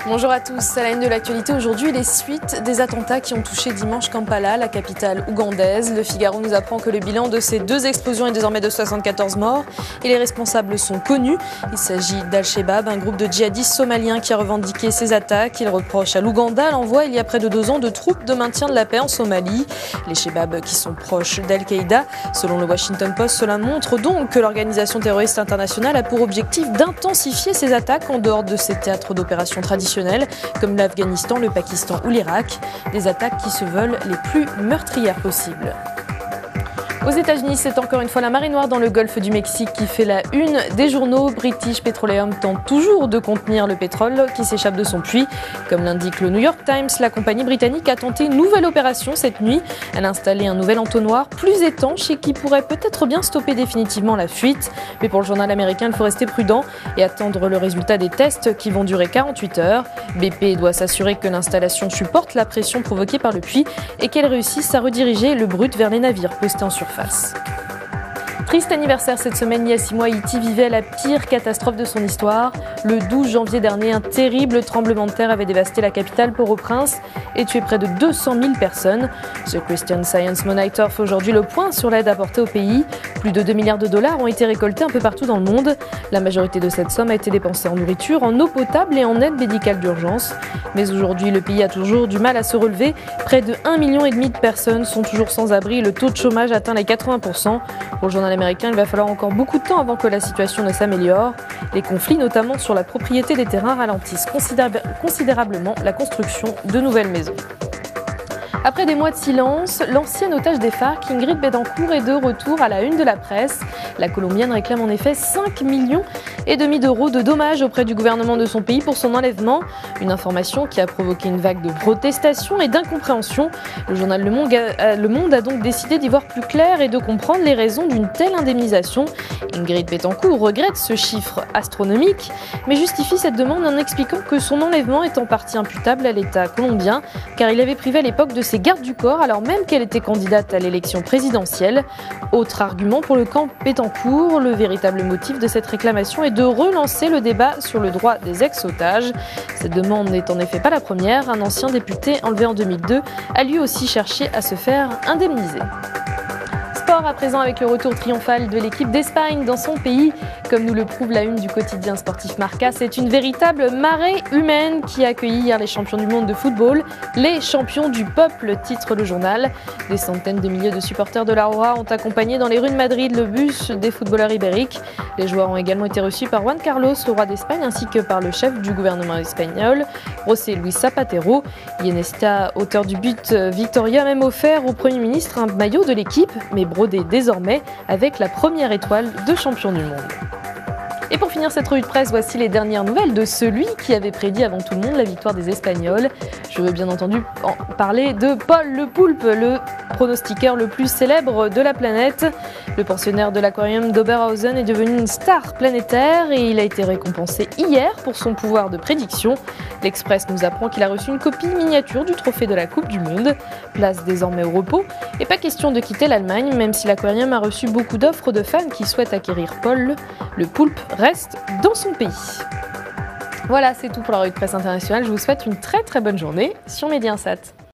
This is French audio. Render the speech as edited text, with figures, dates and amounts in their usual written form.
Bonjour à tous, à la une de l'actualité aujourd'hui, les suites des attentats qui ont touché dimanche Kampala, la capitale ougandaise. Le Figaro nous apprend que le bilan de ces deux explosions est désormais de 74 morts et les responsables sont connus. Il s'agit d'Al-Shabaab, un groupe de djihadistes somaliens qui a revendiqué ces attaques. Il reproche à l'Ouganda l'envoi il y a près de 2 ans de troupes de maintien de la paix en Somalie. Les Shabaab qui sont proches d'Al-Qaïda. Selon le Washington Post, cela montre donc que l'organisation terroriste internationale a pour objectif d'intensifier ses attaques en dehors de ses théâtres d'opérations traditionnels comme l'Afghanistan, le Pakistan ou l'Irak, des attaques qui se veulent les plus meurtrières possibles. Aux États-Unis, c'est encore une fois la marée noire dans le golfe du Mexique qui fait la une des journaux. British Petroleum tente toujours de contenir le pétrole qui s'échappe de son puits. Comme l'indique le New York Times, la compagnie britannique a tenté une nouvelle opération cette nuit. Elle a installé un nouvel entonnoir plus étanche et qui pourrait peut-être bien stopper définitivement la fuite. Mais pour le journal américain, il faut rester prudent et attendre le résultat des tests qui vont durer 48 heures. BP doit s'assurer que l'installation supporte la pression provoquée par le puits et qu'elle réussisse à rediriger le brut vers les navires postés en surface. Triste anniversaire cette semaine, il y a 6 mois, Haïti vivait la pire catastrophe de son histoire. Le 12 janvier dernier, un terrible tremblement de terre avait dévasté la capitale Port-au-Prince et tué près de 200 000 personnes. The Christian Science Monitor fait aujourd'hui le point sur l'aide apportée au pays. Plus de 2 milliards de dollars ont été récoltés un peu partout dans le monde. La majorité de cette somme a été dépensée en nourriture, en eau potable et en aide médicale d'urgence. Mais aujourd'hui, le pays a toujours du mal à se relever. Près de 1,5 million de personnes sont toujours sans abri. Le taux de chômage atteint les 80%. Pour le journal américain, il va falloir encore beaucoup de temps avant que la situation ne s'améliore. Les conflits, notamment sur la propriété des terrains, ralentissent considérablement la construction de nouvelles maisons. Après des mois de silence, l'ancienne otage des FARC, Ingrid Betancourt, est de retour à la une de la presse. La Colombienne réclame en effet 5,5 millions d'euros de dommages auprès du gouvernement de son pays pour son enlèvement. Une information qui a provoqué une vague de protestations et d'incompréhension. Le journal Le Monde a donc décidé d'y voir plus clair et de comprendre les raisons d'une telle indemnisation. Ingrid Betancourt regrette ce chiffre astronomique, mais justifie cette demande en expliquant que son enlèvement est en partie imputable à l'État colombien, car il avait privé à l'époque de ses gardes du corps alors même qu'elle était candidate à l'élection présidentielle. Autre argument pour le camp Betancourt, le véritable motif de cette réclamation est de relancer le débat sur le droit des ex-otages. Cette demande n'est en effet pas la première. Un ancien député enlevé en 2002 a lui aussi cherché à se faire indemniser. Sport à présent avec le retour triomphal de l'équipe d'Espagne dans son pays. Comme nous le prouve la une du quotidien sportif Marca, c'est une véritable marée humaine qui a accueilli hier les champions du monde de football. Les champions du peuple, titre le journal. Des centaines de milliers de supporters de la Roja ont accompagné dans les rues de Madrid le bus des footballeurs ibériques. Les joueurs ont également été reçus par Juan Carlos, le roi d'Espagne, ainsi que par le chef du gouvernement espagnol, José Luis Zapatero. Iniesta, auteur du but Victoria, a même offert au Premier ministre un maillot de l'équipe, mais brodé désormais avec la première étoile de champion du monde. Et pour finir cette revue de presse, voici les dernières nouvelles de celui qui avait prédit avant tout le monde la victoire des Espagnols. Je veux bien entendu parler de Paul Le Poulpe, le pronostiqueur le plus célèbre de la planète. Le pensionnaire de l'aquarium d'Oberhausen est devenu une star planétaire et il a été récompensé hier pour son pouvoir de prédiction. L'Express nous apprend qu'il a reçu une copie miniature du trophée de la Coupe du Monde. Place désormais au repos et pas question de quitter l'Allemagne, même si l'aquarium a reçu beaucoup d'offres de fans qui souhaitent acquérir Paul. Le Poulpe reste dans son pays. Voilà, c'est tout pour la revue de presse internationale. Je vous souhaite une très bonne journée sur Mediansat.